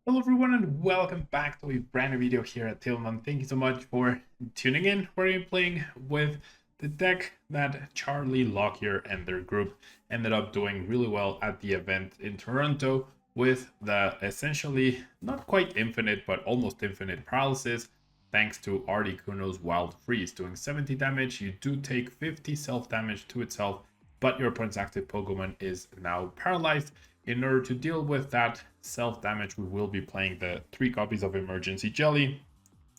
Hello everyone and welcome back to a brand new video here at Tablemon. Thank you so much for tuning in. We're playing with the deck that Charlie, Lockyer and their group ended up doing really well at the event in Toronto with the essentially not quite infinite but almost infinite paralysis thanks to Articuno's Wild Freeze. Doing 70 damage, you do take 50 self damage to itself, but your opponent's active Pokemon is now paralyzed. In order to deal with that self-damage, we will be playing the 3 copies of Emergency Jelly,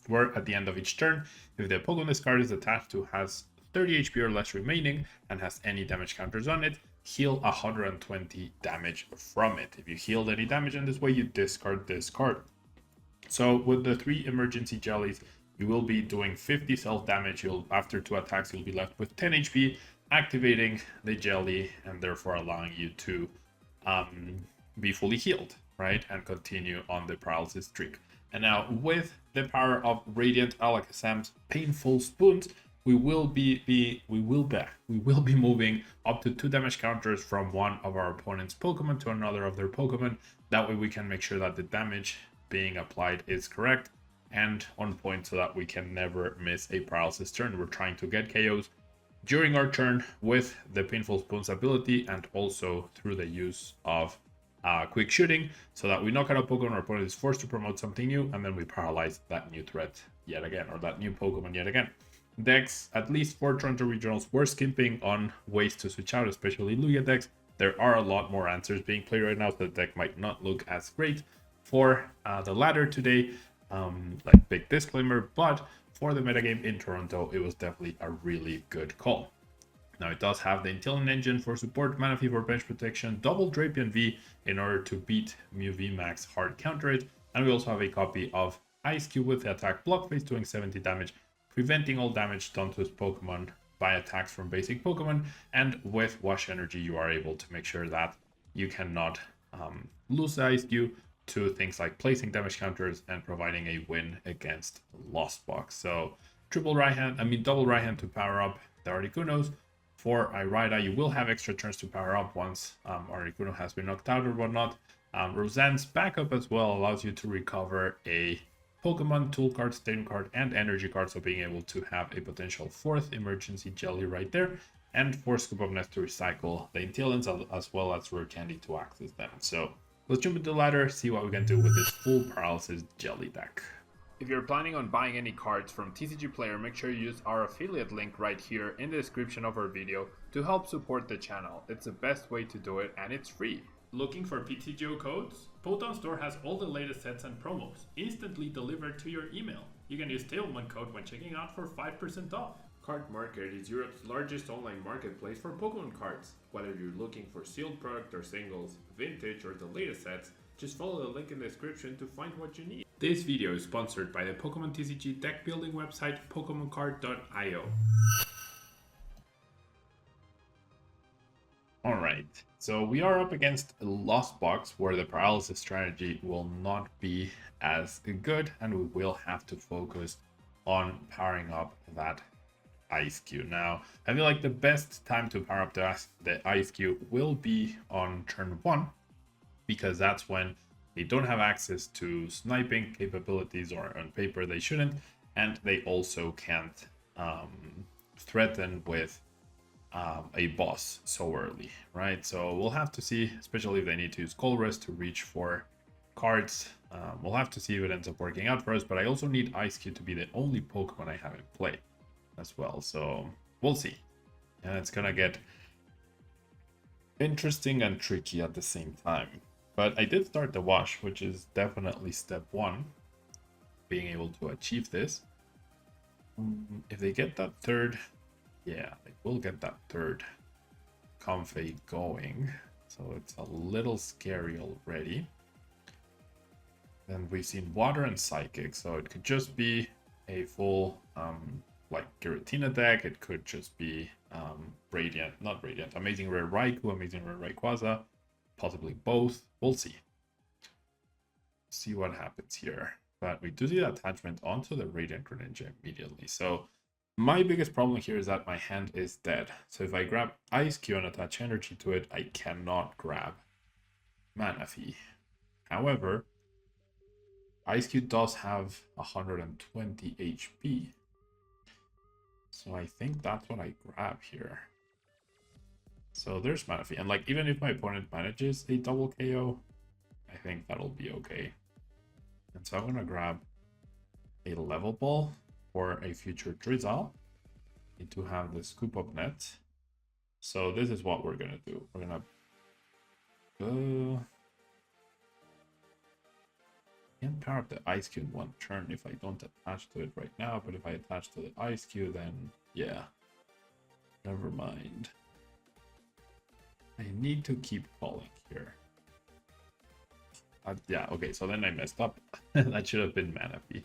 where at the end of each turn, if the Pokemon this card is attached to has 30 HP or less remaining and has any damage counters on it, heal 120 damage from it. If you healed any damage in this way, you discard this card. So with the 3 Emergency Jellies, you will be doing 50 self-damage. After 2 attacks, you'll be left with 10 HP, activating the Jelly and therefore allowing you to be fully healed, right? And continue on the paralysis streak. And now with the power of Radiant Alakazam's Painful Spoons, we will be moving up to 2 damage counters from one of our opponent's Pokemon to another of their Pokemon. That way we can make sure that the damage being applied is correct and on point so that we can never miss a paralysis turn. We're trying to get KOs during our turn with the Painful Spoons ability and also through the use of quick shooting so that we knock out a Pokemon, our opponent is forced to promote something new, and then we paralyze that new threat yet again, or that new Pokemon yet again. Decks, at least for Toronto Regionals, were skimping on ways to switch out, especially Lugia decks. There are a lot more answers being played right now, so the deck might not look as great for the latter today. Like big disclaimer, but for the metagame in Toronto, it was definitely a really good call. Now it does have the inteleon engine for support, Manaphy for bench protection, double Drapion V in order to beat Mew VMAX hard counter it, and we also have a copy of Ice Cube with the attack block phase doing 70 damage, preventing all damage done to his Pokemon by attacks from basic Pokemon, and with Wash Energy you are able to make sure that you cannot lose the Ice Cube to things like placing damage counters and providing a win against Lost Box. So double right hand to power up the Articunos. For Irida, you will have extra turns to power up once Articuno has been knocked out or whatnot. Roseanne's backup as well allows you to recover a Pokemon, Tool card, Stadium card, and Energy card, so being able to have a potential 4th Emergency Jelly right there, and 4 Scoop of Nest to recycle the Inteleons as well as Rare Candy to access them. So let's jump into the ladder, see what we can do with this full Paralysis Jelly deck. If you're planning on buying any cards from TCG Player, make sure you use our affiliate link right here in the description of our video to help support the channel. It's the best way to do it and it's free. Looking for PTGO codes? Poton Store has all the latest sets and promos, instantly delivered to your email. You can use Tablemon code when checking out for 5% off. Card Market is Europe's largest online marketplace for Pokemon cards. Whether you're looking for sealed product or singles, vintage or the latest sets, just follow the link in the description to find what you need. This video is sponsored by the Pokemon TCG deck building website PokemonCard.io. Alright, so we are up against a Lost Box where the paralysis strategy will not be as good and we will have to focus on powering up that Ice Cube. Now, I feel like the best time to power up the Ice Cube will be on turn 1 because that's when they don't have access to sniping capabilities, or on paper they shouldn't, and they also can't threaten with a boss so early, right? So we'll have to see, especially if they need to use Colress to reach for cards. We'll have to see if it ends up working out for us, but I also need Ice Cube to be the only Pokemon I have in play as well, so we'll see. And it's gonna get interesting and tricky at the same time. But I did start the wash, which is definitely step 1, being able to achieve this. If they get that third, yeah, they will get that third Comfey going. So it's a little scary already. Then we've seen Water and Psychic, so it could just be a full like Giratina deck. It could just be Amazing Rare Raikou, Amazing Rare Rayquaza, possibly both. We'll see. See what happens here. But we do see the attachment onto the Radiant Greninja immediately. So my biggest problem here is that my hand is dead. So if I grab Ice Cube and attach energy to it, I cannot grab Manaphy. However, Ice Cube does have 120 HP. So I think that's what I grab here. So there's Manaphy. And like, even if my opponent manages a double KO, I think that'll be okay. And so I'm gonna grab a level ball for a future Drizzle. Need to have the scoop up net. So this is what we're gonna do. We're gonna can't power up the Ice Cube one turn if I don't attach to it right now, but if I attach to the Ice Cube, then yeah. Never mind. I need to keep calling here. Yeah, okay, so then I messed up. That should have been Manaphy.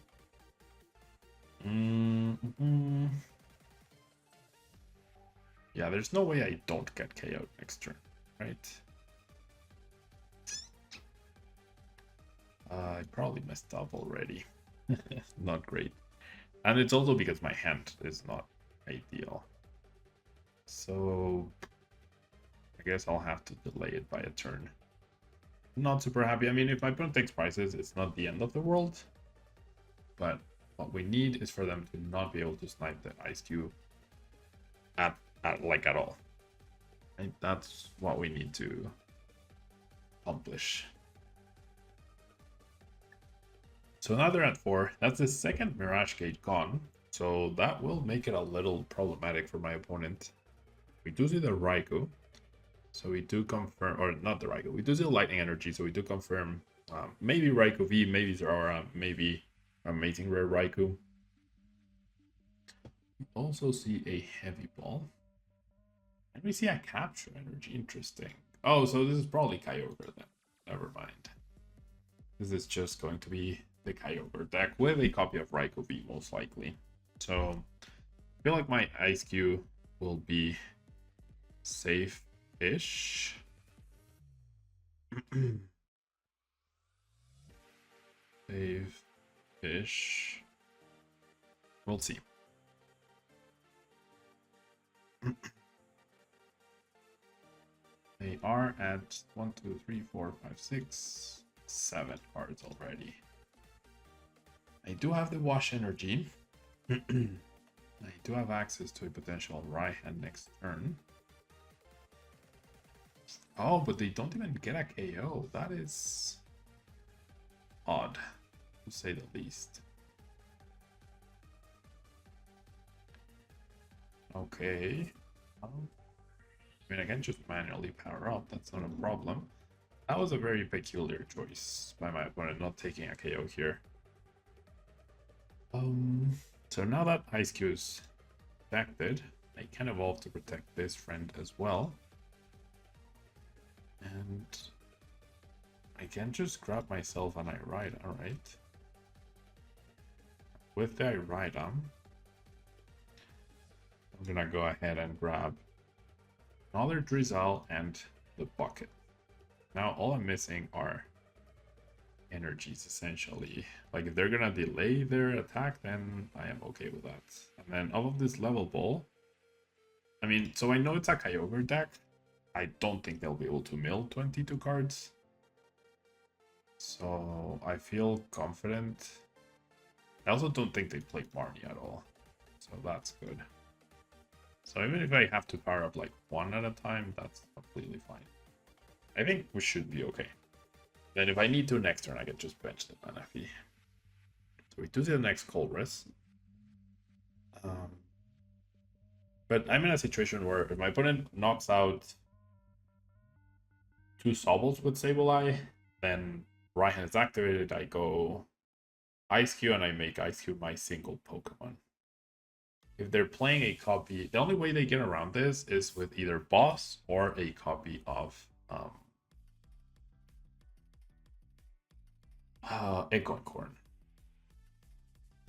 Yeah, there's no way I don't get KO'd next turn, right? I probably messed up already. Not great. And it's also because my hand is not ideal. So I guess I'll have to delay it by a turn. Not super happy. I mean, if my opponent takes prizes, it's not the end of the world. But what we need is for them to not be able to snipe the Ice Cube at all. I think that's what we need to accomplish. So now they're at 4. That's the second Mirage Gate gone. So that will make it a little problematic for my opponent. We do see the Raikou. So we do confirm, or not the Raikou, we do see the Lightning Energy. So we do confirm maybe Raikou V, maybe Zeraora, maybe Amazing Rare Raikou. We also see a Heavy Ball. And we see a Capture Energy. Interesting. Oh, so this is probably Kyogre then. Never mind. This is just going to be the Kyogre deck with a copy of Raikou V, most likely. So I feel like my Ice Cube will be safe-ish. Safe-ish. We'll see. They are at 1, 2, 3, 4, 5, 6, 7 cards already. I do have the Wash Energy. I do have access to a potential Raihan next turn. Oh, but they don't even get a KO. That is odd, to say the least. Okay. I mean, I can just manually power up. That's not a problem. That was a very peculiar choice by my opponent, not taking a KO here. So now that Ice Cube is protected, I can evolve to protect this friend as well. And I can just grab myself an Irida, right? With the Irida, I'm gonna go ahead and grab another Drizzle and the bucket. Now all I'm missing are energies, essentially. Like, if they're gonna delay their attack, then I am okay with that. And then off of this level ball, I mean, so I know it's a Kyogre deck. I don't think they'll be able to mill 22 cards. So I feel confident. I also don't think they played Marnie at all. So that's good. So even if I have to power up like one at a time, that's completely fine. I think we should be okay. Then if I need to next turn, I can just bench the Manaphy. So we do see the next Colress. But I'm in a situation where if my opponent knocks out 2 Sobbles with Sableye, then Raihan is activated, I go Ice Cube and I make Ice Cube my single Pokemon. If they're playing a copy, the only way they get around this is with either Boss or a copy of Acorn.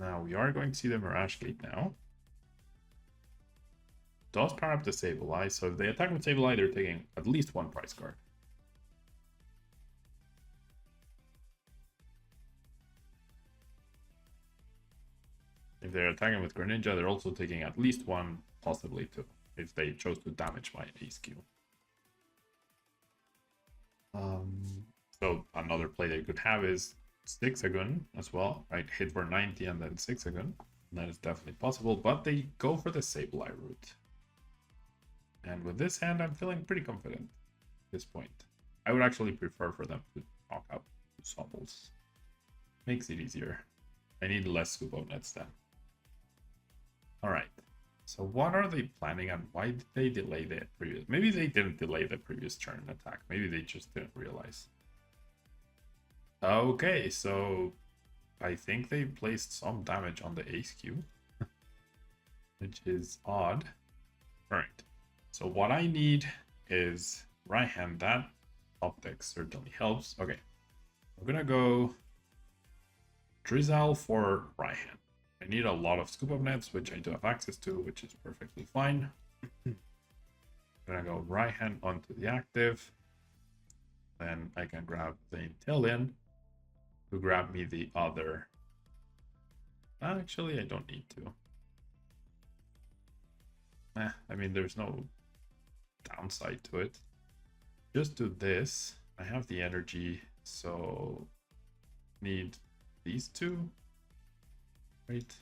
Now we are going to see the Mirage Gate now. Does power up the Sableye, so if they attack with Sableye, they're taking at least 1 prize card. If they're attacking with Greninja, they're also taking at least 1, possibly 2, if they chose to damage my Ice Cube. So another play they could have is Sixagon as well, right? Hit for 90 and then Sixagon. That is definitely possible, but they go for the Sableye route. And with this hand, I'm feeling pretty confident at this point. I would actually prefer for them to knock out Sobbles. Makes it easier. I need less scoop of nets then. Alright. So what are they planning and why did they delay the previous? Maybe they didn't delay the previous turn attack. Maybe they just didn't realize. Okay, so I think they placed some damage on the ace cube, which is odd. Alright, so what I need is right hand. That top deck certainly helps. Okay, I'm gonna go Drizzle for right hand. I need a lot of scoop of nets, which I do have access to, which is perfectly fine. I'm gonna go right hand onto the active. Then I can grab the inteleon to grab me the other. Actually, I don't need to. I mean, there's no downside to it. Just do this. I have the energy, so need these two, right?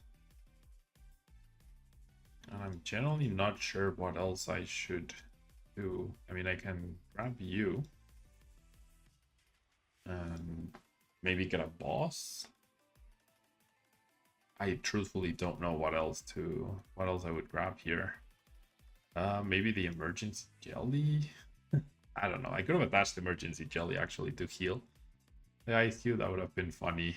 And I'm generally not sure what else I should do. I mean, I can grab you and maybe get a boss. I truthfully don't know what else I would grab here. Maybe the emergency jelly. I don't know. I could have attached the emergency jelly actually to heal the ice cube. That would have been funny.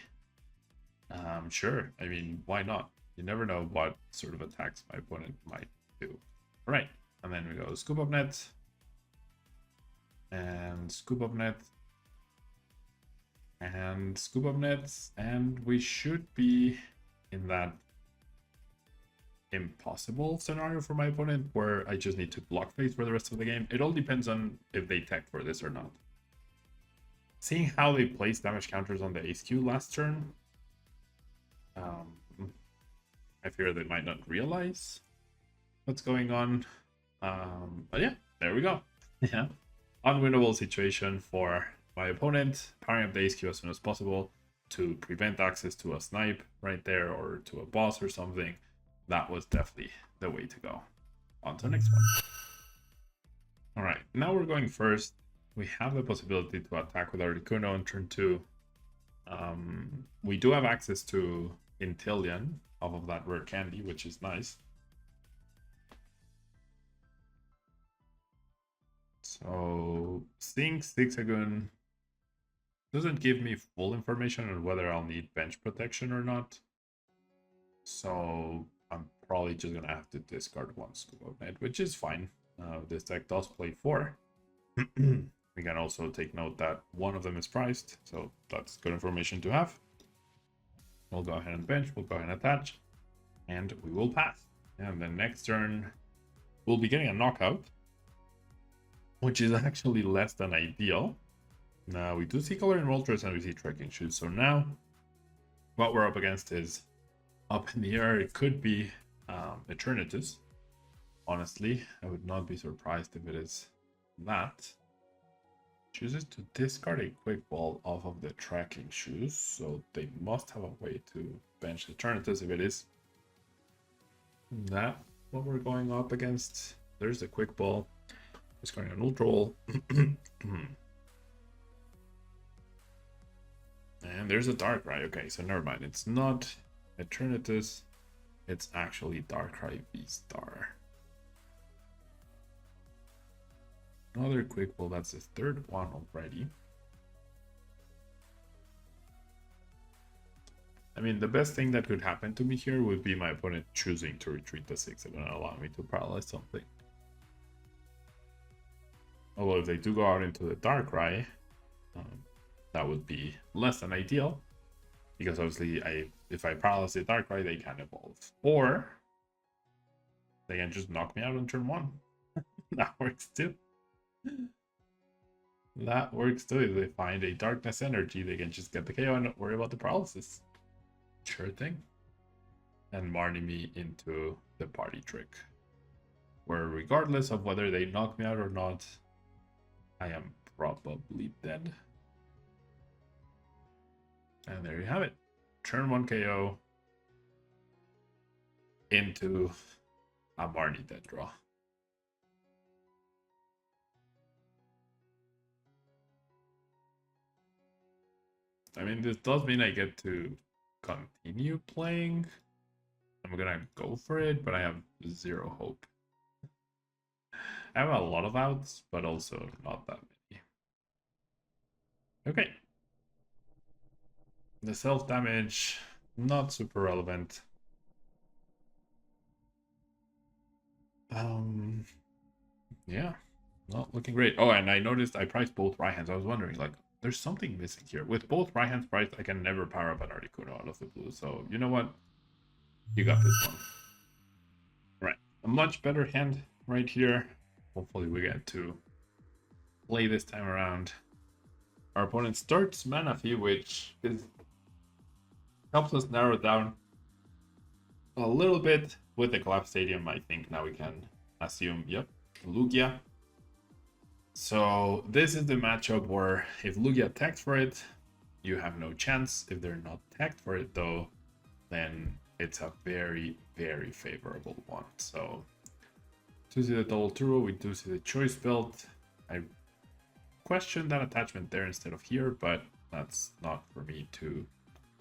Sure. I mean, why not? You never know what sort of attacks my opponent might do. All right, and then we go scoop of net and scoop of net and scoop of nets, and we should be in that impossible scenario for my opponent where I just need to block face for the rest of the game. It all depends on if they tech for this or not. Seeing how they place damage counters on the ace cube last turn, I fear they might not realize what's going on. But yeah, there we go. Yeah, unwinnable situation for my opponent, powering up the ace cube as soon as possible to prevent access to a snipe right there or to a boss or something. That was definitely the way to go. On to the next one. All right, now we're going first. We have the possibility to attack with Articuno on turn 2. We do have access to Inteleon off of that rare candy, which is nice. So seeing Zigzagoon doesn't give me full information on whether I'll need bench protection or not. So I'm probably just gonna have to discard one scoop of net, which is fine. This deck does play 4. We can also take note that one of them is priced, so that's good information to have. We'll go ahead and bench, we'll go ahead and attach, and we will pass. And the next turn, we'll be getting a knockout, which is actually less than ideal. Now, we do see color in Moltres and we see trekking shoes, so now what we're up against is up in the air. It could be Eternatus. Honestly, I would not be surprised if it is that. Chooses to discard a quick ball off of the tracking shoes, so they must have a way to bench the Eternatus if it is that what we're going up against. There's the quick ball, discarding a neutral. And there's a Darkrai. Okay, so never mind. It's not Eternatus, it's actually Darkrai Vstar. Another quick ball, that's the third one already. I mean, the best thing that could happen to me here would be my opponent choosing to retreat the 6 and allow me to paralyze something. Although if they do go out into the Darkrai, that would be less than ideal. Because obviously, if I paralyze the Darkrai, they can evolve. Or they can just knock me out on turn 1. That works too. That works too. If they find a darkness energy, they can just get the KO and not worry about the paralysis. Sure thing. And Marnie me into the party trick, where regardless of whether they knock me out or not, I am probably dead. And there you have it. Turn 1 KO into a Barney dead draw. I mean, this does mean I get to continue playing. I'm gonna go for it, but I have zero hope. I have a lot of outs, but also not that many. Okay. The self-damage, not super relevant. Yeah, not looking great. Oh, and I noticed I priced both right hands. I was wondering, like, there's something missing here. With both right hands priced, I can never power up an Articuno out of the blue. So, you know what? You got this one. Right. A much better hand right here. Hopefully we get to play this time around. Our opponent starts Manaphy, which helps us narrow down a little bit. With the Collapse Stadium, I think now we can assume, yep, Lugia. So this is the matchup where if Lugia attacks for it, you have no chance. If they're not tagged for it though, then it's a very, very favorable one. So to see the double turbo, we do see the choice belt. I question that attachment there instead of here, but that's not for me to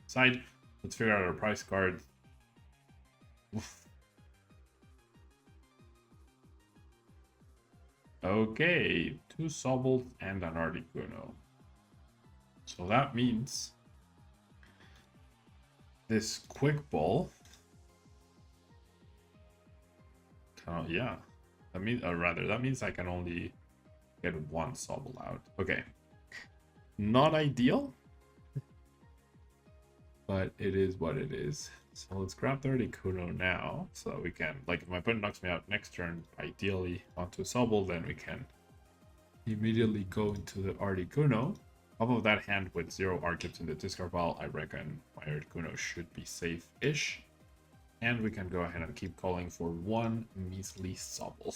decide. Let's figure out our price card. Oof. Okay, 2 Sobbles and an Articuno. So that means this quick ball. Yeah, that means, that means I can only get 1 Sobble out. Okay, not ideal, but it is what it is. So let's grab the Articuno now, so that we can, like, if my opponent knocks me out next turn, ideally onto a Sobble, then we can immediately go into the Articuno. Off of that hand with 0 Archetypes in the discard pile, I reckon my Articuno should be safe-ish. And we can go ahead and keep calling for 1 measly Sobble.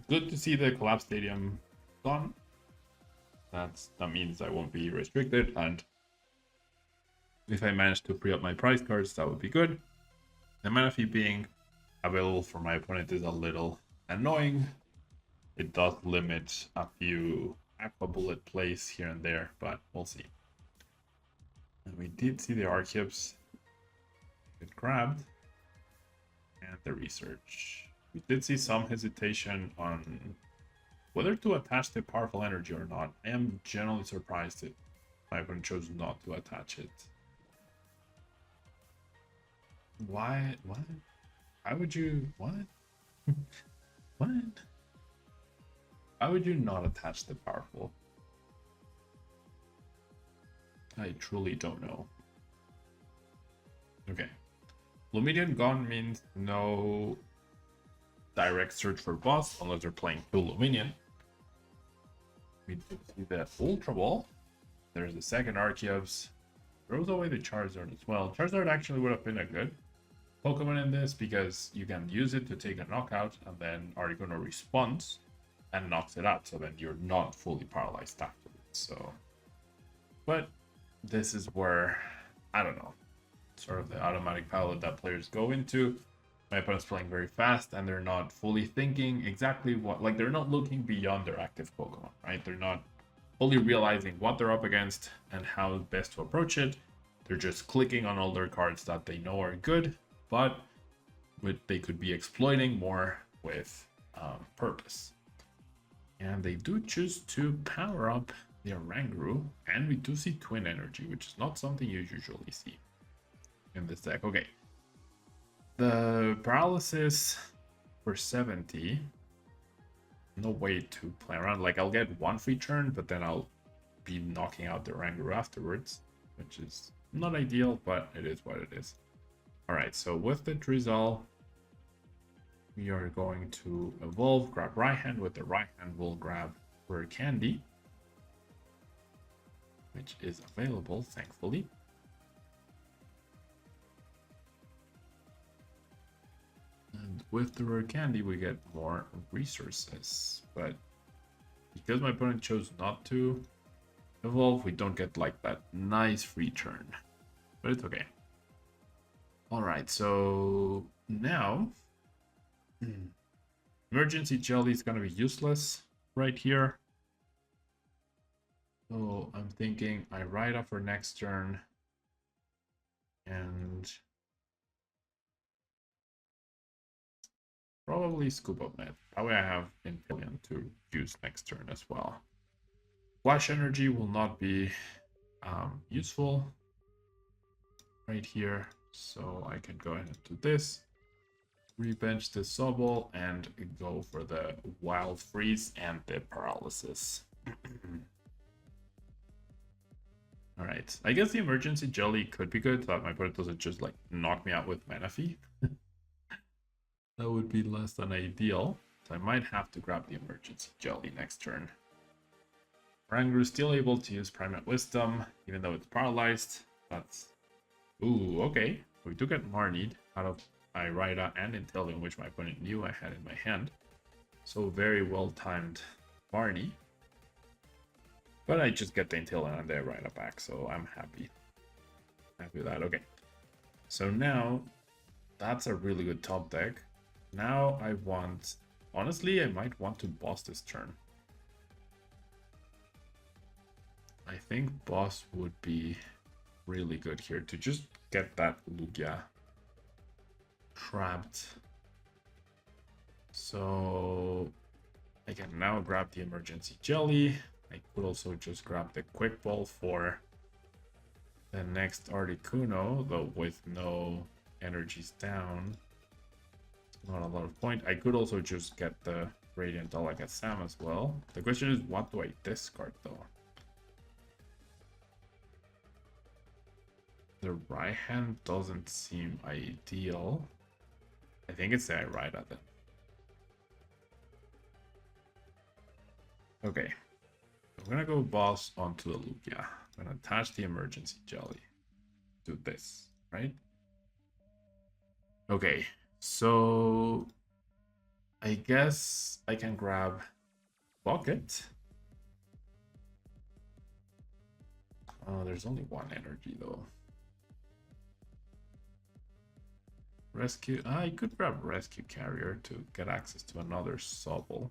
Good to see the Collapse Stadium gone. That means I won't be restricted, and if I manage to free up my prize cards, that would be good. The Manaphy being available for my opponent is a little annoying. It does limit a few Aqua Bullet plays here and there, but we'll see. And we did see the Archetypes get grabbed, and the research. We did see some hesitation on whether to attach the powerful energy or not. I am generally surprised that my opponent chose not to attach it. Why? What? Why would you? What? What? Why would you not attach the powerful? I truly don't know. Okay. Luminion gone means no direct search for boss unless they're playing full Luminion. We do see the Ultra Ball. There's the second Archetypes. Throws away the Charizard as well. Charizard actually would have been a good Pokemon in this because you can use it to take a knockout and then Articuno responds and knocks it out. So then you're not fully paralyzed afterwards. So, but this is where, I don't know, sort of the automatic pilot that players go into. My opponent's playing very fast and they're not fully thinking exactly what, like they're not looking beyond their active Pokemon, right? They're not fully realizing what they're up against and how best to approach it. They're just clicking on all their cards that they know are good, but they could be exploiting more with purpose. And they do choose to power up the Oranguru, and we do see Twin Energy, which is not something you usually see in this deck. Okay, the Paralysis for 70. No way to play around. Like, I'll get 1 free turn, but then I'll be knocking out the Oranguru afterwards, which is not ideal, but it is what it is. Alright, so with the Drizzle, we are going to evolve, grab right hand. With the right hand, we'll grab Rare Candy, which is available, thankfully. And with the Rare Candy, we get more resources. But because my opponent chose not to evolve, we don't get like that nice free turn. But it's okay. Alright, so now emergency jelly is gonna be useless right here. So I'm thinking I ride up for next turn and probably scoop up net. That way I have inteleon to use next turn as well. Flash energy will not be useful right here, so I can go ahead and do this. Rebench the Sobble and go for the Wild Freeze and the Paralysis. Alright, I guess the Emergency Jelly could be good, that my opponent doesn't just like knock me out with Manaphy. That would be less than ideal, so I might have to grab the Emergency Jelly next turn. Rangaru's still able to use Primate Wisdom, even though it's paralyzed. That's... Ooh, okay. We do get Marnied out of Irida and inteleon, which my opponent knew I had in my hand. So very well timed Marnie. But I just get the inteleon and the Irida back, so I'm happy. Happy with that. Okay. So now that's a really good top deck. Now I want... Honestly, I might want to boss this turn. I think boss would be really good here to just get that Lugia trapped. So I can now grab the emergency jelly. I could also just grab the quick ball for the next Articuno, though with no energies down. Not a lot of point. I could also just get the Radiant Delegate Sam as well. The question is, what do I discard though? The right hand doesn't seem ideal. I think it's the Irida then. Okay. I'm gonna go boss onto the Lugia. I'm gonna attach the emergency jelly to this, right? Okay, so I guess I can grab Bucket. Oh, there's only one energy though. Rescue. I could grab Rescue Carrier to get access to another Sobble.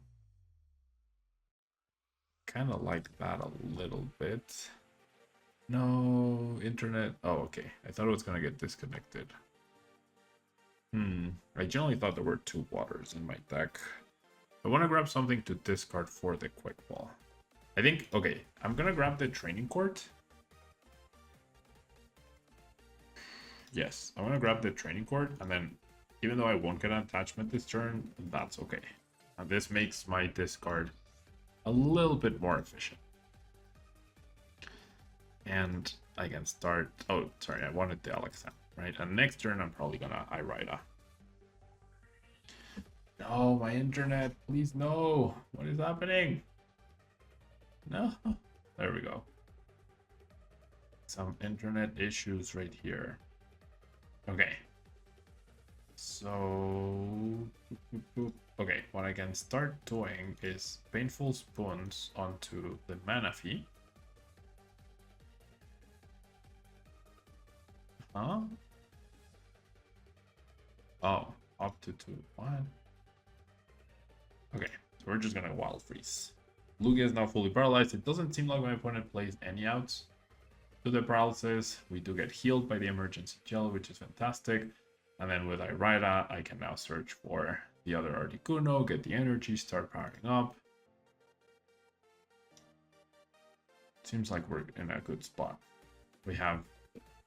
Kind of like that a little bit. No, internet. Oh, okay. I thought it was going to get disconnected. I generally thought there were two waters in my deck. I want to grab something to discard for the quick ball. I think, okay, I'm going to grab the training court. Yes, I want to grab the training court, and then even though I won't get an attachment this turn, that's okay. And this makes my discard a little bit more efficient. And I can start... Oh, sorry, I wanted the Alexam, right? And next turn, I'm probably gonna Irida. No, my internet, please no. What is happening? No. There we go. Some internet issues right here. Okay. So... Okay, what I can start doing is Painful Spoons onto the Manaphy. Huh? Oh, up to 2. What? Okay, so we're just gonna Wild Freeze. Lugia is now fully paralyzed. It doesn't seem like my opponent plays any outs to the paralysis. We do get healed by the emergency gel, which is fantastic. And then with Irida, I can now search for the other Articuno, get the energy, start powering up. Seems like we're in a good spot. We have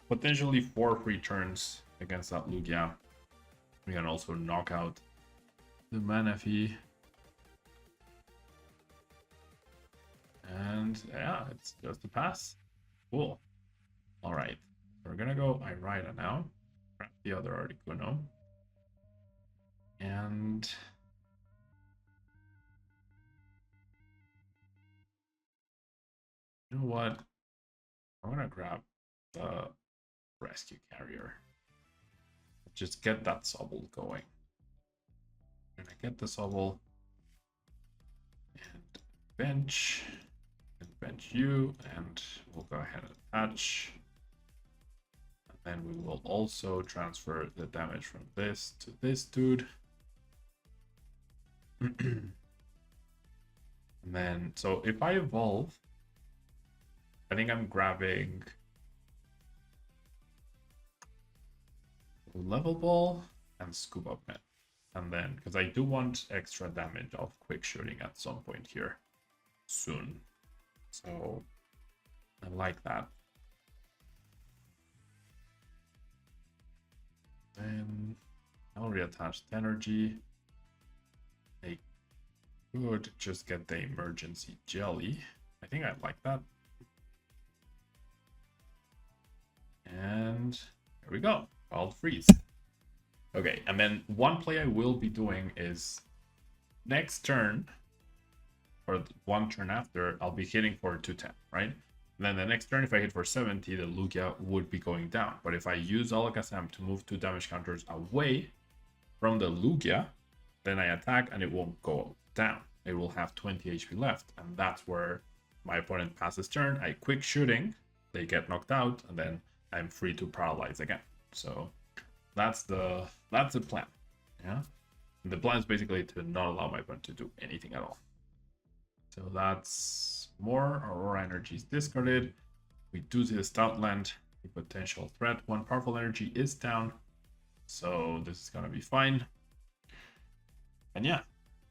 potentially 4 free turns against that Lugia. We can also knock out the Manaphy. And yeah, it's just a pass. Cool. Alright, we're gonna go Irida now. Grab the other Articuno. And you know what? I'm gonna grab the Rescue Carrier. Just get that Sobble going. I'm gonna get the Sobble and bench and bench you, and we'll go ahead and attach. And then we will also transfer the damage from this to this dude. And then, so if I evolve, I think I'm grabbing Level Ball and Scuba Pet. And then, because I do want extra damage of quick shooting at some point here soon. So I like that. Then I'll reattach the energy. I could just get the emergency jelly. I think I like that. And there we go. Wild freeze. Okay, and then one play I will be doing is next turn, or one turn after, I'll be hitting for 210, right? And then the next turn, if I hit for 70, the Lugia would be going down. But if I use Alakazam to move 2 damage counters away from the Lugia, then I attack and it won't go down. It will have 20 HP left. And that's where my opponent passes turn. I quick shooting, they get knocked out, and then I'm free to paralyze again. So that's the plan. Yeah. And the plan is basically to not allow my opponent to do anything at all. So that's more Aurora energies discarded. We do see the Stoutland, a potential threat. One powerful energy is down, so this is gonna be fine. And yeah,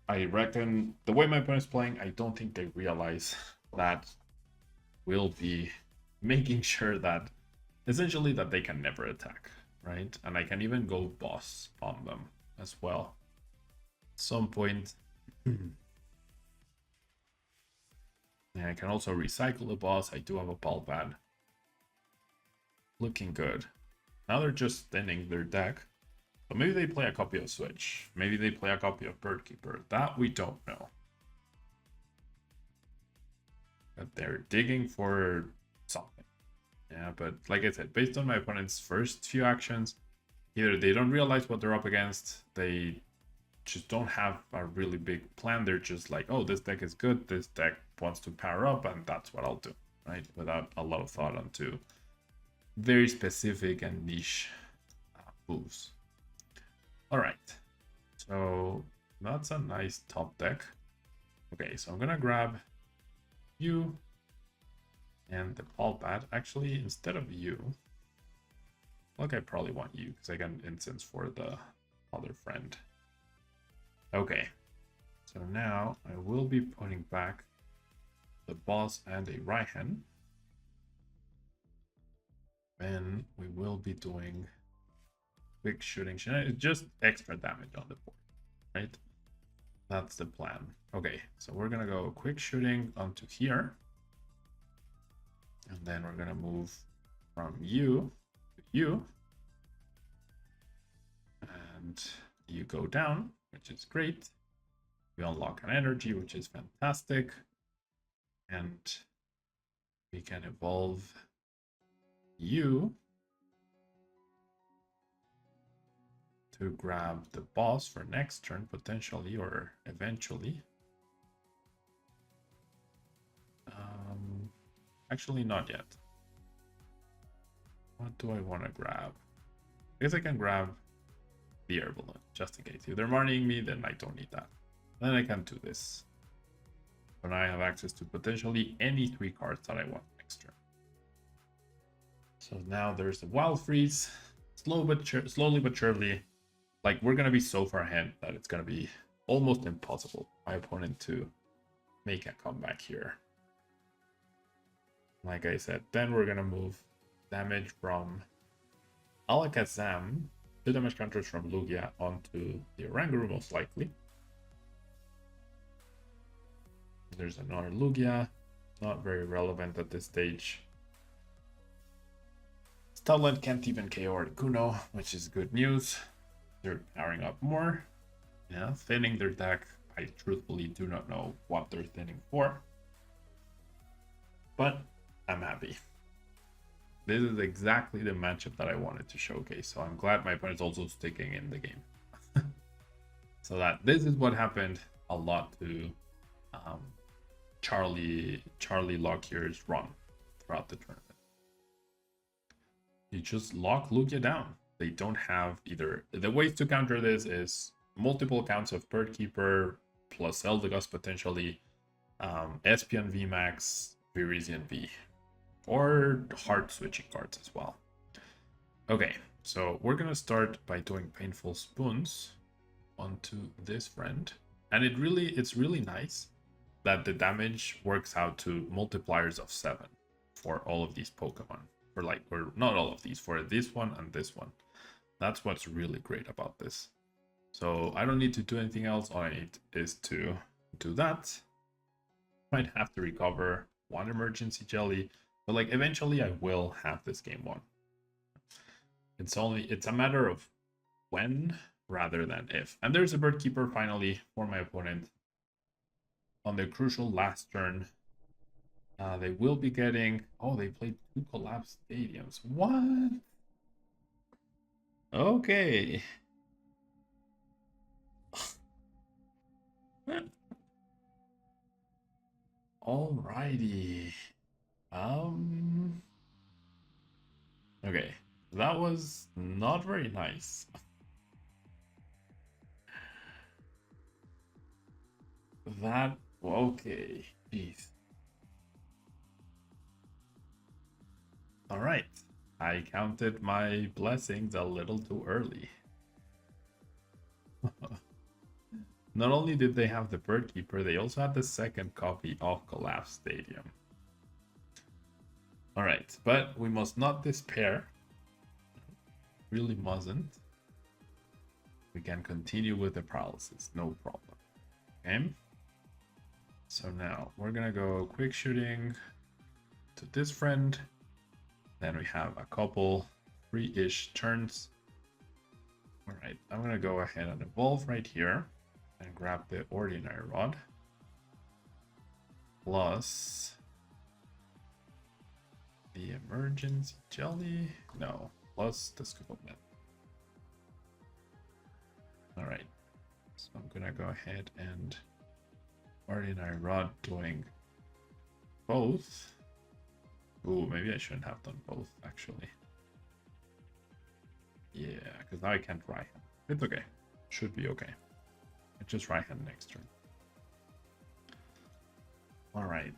I reckon the way my opponent's playing, I don't think they realize that we'll be making sure that essentially that they can never attack, right? And I can even go boss on them as well at some point. And I can also recycle the boss. I do have a Palpad. Looking good. Now they're just thinning their deck. But maybe they play a copy of Switch. Maybe they play a copy of Birdkeeper. That we don't know. But they're digging for something. Yeah, but like I said, based on my opponent's first few actions, either they don't realize what they're up against, they just don't have a really big plan. They're just like, oh, this deck is good, this deck wants to power up, and that's what I'll do, right? Without a lot of thought onto very specific and niche moves. All right, so that's a nice top deck. Okay, so I'm gonna grab you and the Palpad. Actually, instead of you, like I probably want you because I got an instance for the other friend. Okay, so now I will be putting back the boss and a Raihan. Then we will be doing quick shooting. Just extra damage on the board, right? That's the plan. Okay, so we're gonna go quick shooting onto here. And then we're gonna move from you to you. And you go down, which is great. We unlock an energy, which is fantastic. And we can evolve you to grab the boss for next turn, potentially, or eventually. Actually, not yet. What do I want to grab? I guess I can grab the air balloon, just in case. If they're marrying me, then I don't need that. Then I can do this. So now I have access to potentially any 3 cards that I want next turn. So now there's the Wild Freeze. Slowly but surely, like, we're going to be so far ahead that it's going to be almost impossible for my opponent to make a comeback here. Like I said, then we're going to move damage from Alakazam, 2 damage counters from Lugia onto the Oranguru, most likely. There's another Lugia, not very relevant at this stage. Stoutland can't even KO Articuno, which is good news. They're powering up more. Yeah, thinning their deck. I truthfully do not know what they're thinning for. But I'm happy. This is exactly the matchup that I wanted to showcase. So I'm glad my opponent's also sticking in the game. So that this is what happened a lot to Charlie Lockyer's run throughout the tournament. You just lock Lugia down. They don't have either. The ways to counter this is multiple counts of Bird Keeper plus Eldegoss potentially, Espion VMAX, Virizion V, or hard switching cards as well. Okay, so we're gonna start by doing Painful Spoons onto this friend, and it's really nice that the damage works out to multipliers of 7 for all of these Pokemon. Or not all of these, for this one and this one. That's what's really great about this. So I don't need to do anything else. All I need is to do that. Might have to recover one emergency jelly, but like eventually I will have this game won. It's a matter of when rather than if. And there's a Bird Keeper finally for my opponent on the crucial last turn. They will be getting... Oh, they played 2 collapsed stadiums. What? Okay. Alrighty. Okay. That was not very nice. Okay. Jeez. Alright. I counted my blessings a little too early. Not only did they have the Bird Keeper, they also had the second copy of Collapse Stadium. Alright, but we must not despair. Really mustn't. We can continue with the paralysis, no problem. Okay. So now we're gonna go quick shooting to this friend. Then we have a couple 3-ish turns. Alright, I'm gonna go ahead and evolve right here and grab the Ordinary Rod. Plus the Emergency Jelly. No, plus the Scoop of Net. Alright, so I'm gonna go ahead and Ordinary Rod doing both. Ooh, maybe I shouldn't have done both, actually. Yeah, because now I can't Raihan. It's okay. Should be okay. I just Raihan next turn. Alright.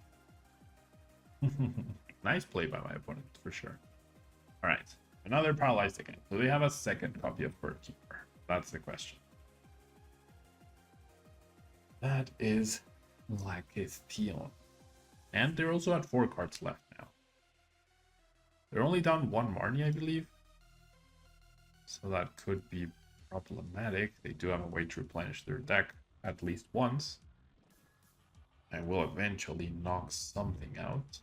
Nice play by my opponent, for sure. Alright. Another paralyzed again. Do they have a second copy of Bird Keeper? That's the question. That is Lakestion. And they're also at 4 cards left now. They're only down 1 Marnie, I believe. So that could be problematic. They do have a way to replenish their deck at least once. And will eventually knock something out.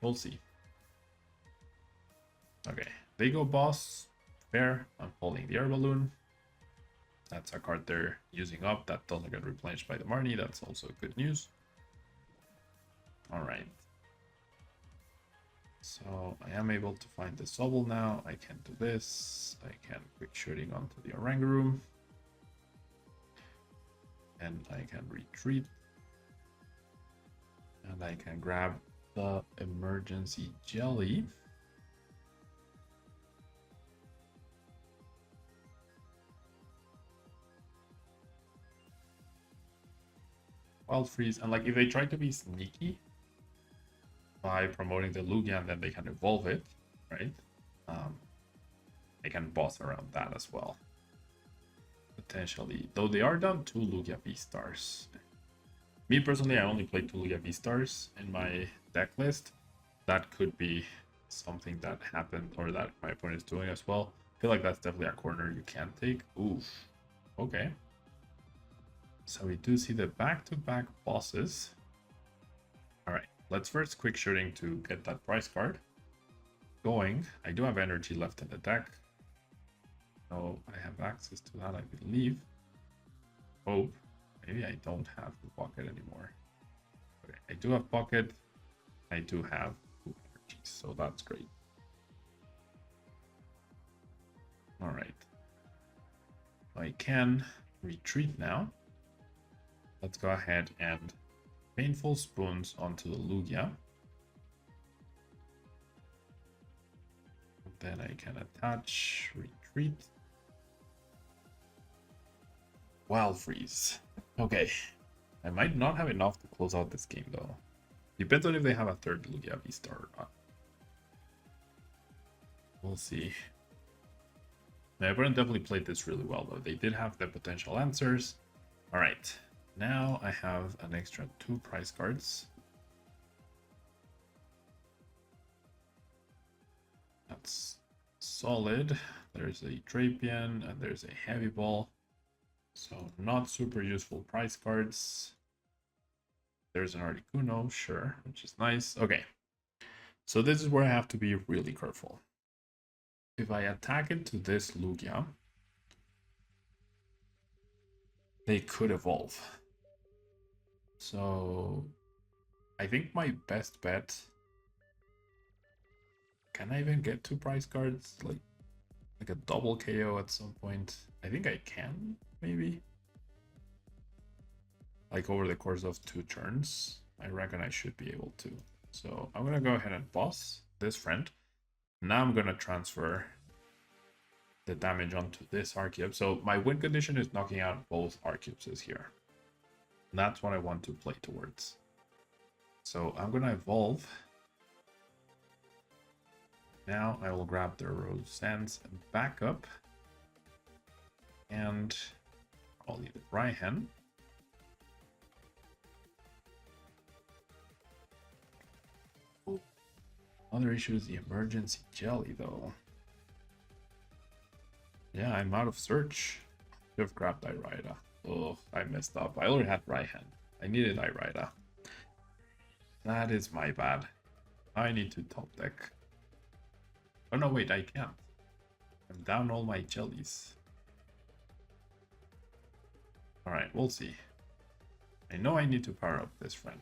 We'll see. Okay, they go boss. Fair. I'm holding the air balloon. That's a card they're using up. That doesn't get replenished by the Marnie. That's also good news. Alright. So I am able to find the Sobble now. I can do this. I can quick shooting onto the Oranguru. And I can retreat. And I can grab the Emergency Jelly. Wild Freeze. And like if they try to be sneaky by promoting the Lugia and then they can evolve it, right? They can boss around that as well. Potentially. Though they are down 2 Lugia Vstars. Me personally, I only play 2 Lugia Vstars in my deck list. That could be something that happened or that my opponent is doing as well. I feel like that's definitely a corner you can take. Oof. Okay. So we do see the back-to-back bosses. Alright, let's first quick shooting to get that prize card going. I do have energy left in the deck. So I have access to that, I believe. Hope. Maybe I don't have the pocket anymore. Okay, I do have pocket. I do have 2 energies, so that's great. Alright. I can retreat now. Let's go ahead and painful spoons onto the Lugia. Then I can attach, retreat. Wild Freeze. Okay. I might not have enough to close out this game though. Depends on if they have a third Lugia Vstar or not. We'll see. My opponent definitely played this really well though. They did have the potential answers. Alright. Now I have an extra 2 prize cards. That's solid. There's a Drapion and there's a Heavy Ball. So not super useful prize cards. There's an Articuno, sure, which is nice. Okay. So this is where I have to be really careful. If I attack into this Lugia, they could evolve. So I think my best bet. Can I even get 2 prize cards? Like a double KO at some point? I think I can, maybe. Like over the course of 2 turns, I reckon I should be able to. So I'm gonna go ahead and boss this friend. Now I'm gonna transfer the damage onto this Arcube. So my win condition is knocking out both Arcubes here. And that's what I want to play towards. So I'm gonna evolve. Now I will grab the Roseanne's back up. And I'll leave it Raihan. Other issue is the emergency jelly though. Yeah, I'm out of search. Should have grabbed Iraida. Oh, I messed up. I already had Raihan. I needed Iraida. That is my bad. I need to top deck. Oh no, wait, I can't. I'm down all my jellies. Alright, we'll see. I know I need to power up this friend.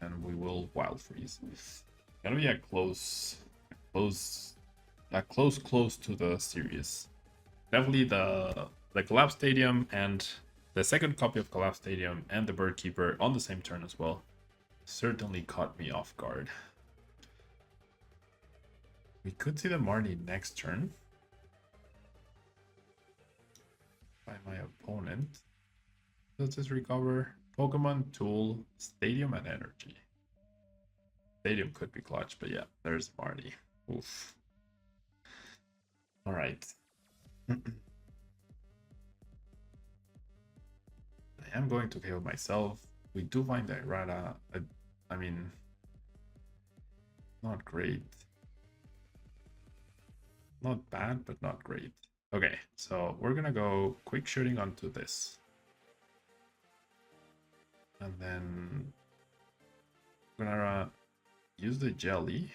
And we will Wild Freeze. It's gonna be a close to the series. Definitely the Collapse Stadium and the second copy of Collapse Stadium and the Bird Keeper on the same turn as well certainly caught me off guard. We could see the Marnie next turn by my opponent. Does this recover? Pokemon, Tool, Stadium, and Energy. Stadium could be clutch, but yeah, there's Marty. Oof. Alright. I am going to KO myself. We do find the Irada. I mean, not great. Not bad, but not great. Okay, so we're gonna go quick shooting onto this. And then we're gonna use the jelly,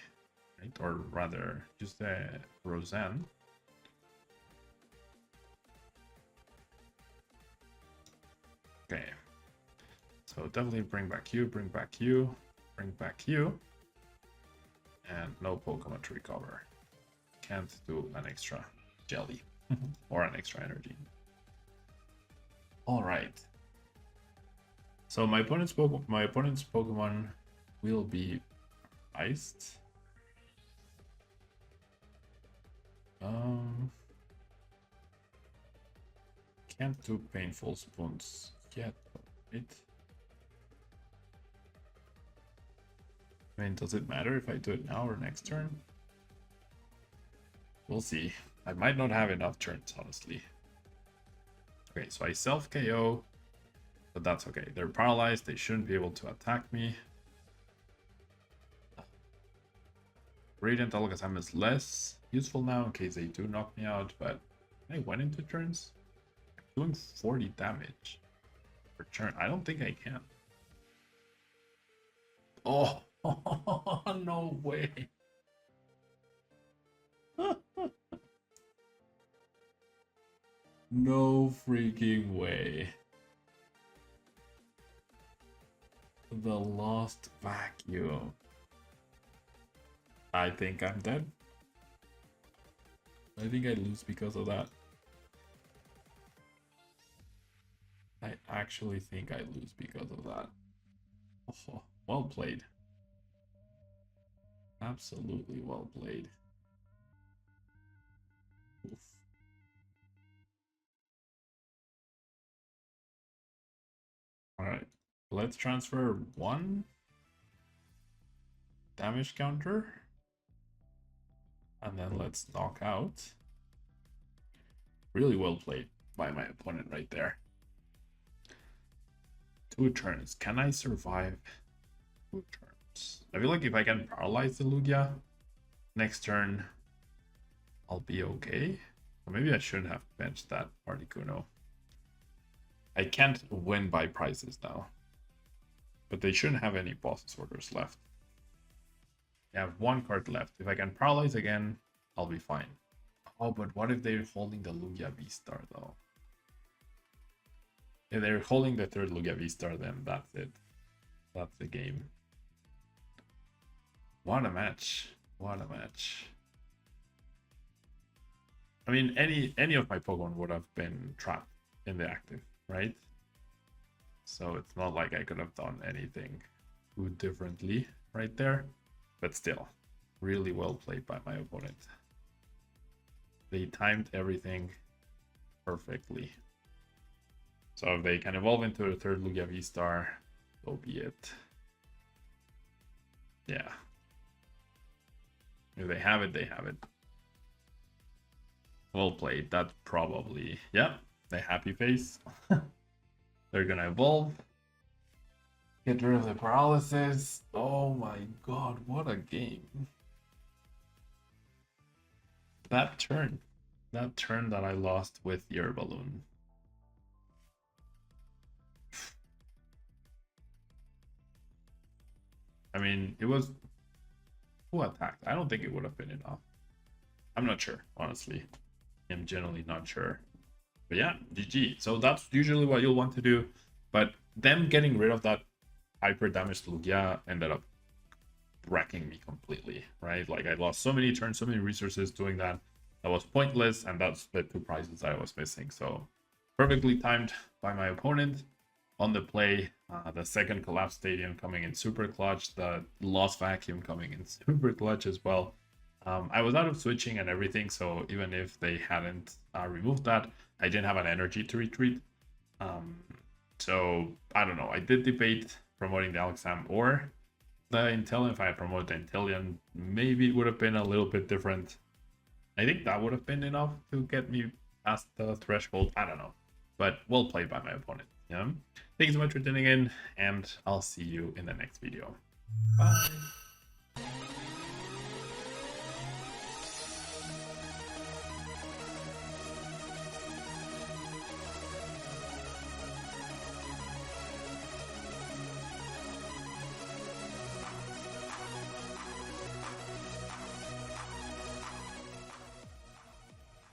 right? Or rather, use the Roseanne. Okay. So definitely bring back you, bring back you, bring back you. And no Pokemon to recover. Can't do an extra jelly or an extra energy. All right. So my opponent's Pokemon will be iced. Can't do painful spoons yet, right? I mean, does it matter if I do it now or next turn? We'll see. I might not have enough turns, honestly. Okay, so I self KO. But that's okay. They're paralyzed. They shouldn't be able to attack me. Radiant Alakazam is less useful now in case they do knock me out. But I went into turns. I'm doing 40 damage per turn. I don't think I can. Oh, no way. No freaking way. The Lost Vacuum. I think I'm dead. I think I lose because of that. actually think I lose because of that. Oh, well played. Absolutely well played. Oof. All right, let's transfer 1 damage counter. And then let's knock out. Really well played by my opponent right there. 2 turns. Can I survive 2 turns? I feel like if I can paralyze the Lugia, next turn I'll be okay. Or maybe I shouldn't have benched that Articuno. I can't win by prices now. But they shouldn't have any bosses orders left. I have 1 card left. If I can paralyze again, I'll be fine. Oh, but what if they're holding the Lugia Vstar though? If they're holding the 3rd Lugia Vstar, then that's it. That's the game. What a match. What a match. I mean, any of my Pokemon would have been trapped in the active, right? So it's not like I could have done anything too differently right there. But still, really well played by my opponent. They timed everything perfectly. So if they can evolve into a 3rd Lugia Vstar, so be it. Yeah. If they have it, they have it. Well played. That's probably, yeah, the happy face. They're gonna evolve. Get rid of the paralysis. Oh my god, what a game. That turn that I lost with your balloon. I mean, it was who attacked. I don't think it would have been enough. I'm not sure, honestly. I'm generally not sure. But yeah, GG. So that's usually what you'll want to do. But them getting rid of that hyper damaged Lugia ended up wrecking me completely, right? Like I lost so many turns, so many resources doing that. That was pointless, and that's the 2 prizes I was missing. So perfectly timed by my opponent on the play. The 2nd collapse stadium coming in super clutch, the lost vacuum coming in super clutch as well. I was out of switching and everything, so even if they hadn't removed that, I didn't have an energy to retreat. So I don't know. I did debate promoting the Alexam or the Inteleon. If I had promoted the Inteleon, maybe it would have been a little bit different. I think that would have been enough to get me past the threshold. I don't know. But well played by my opponent. Yeah. Thank you so much for tuning in, and I'll see you in the next video. Bye.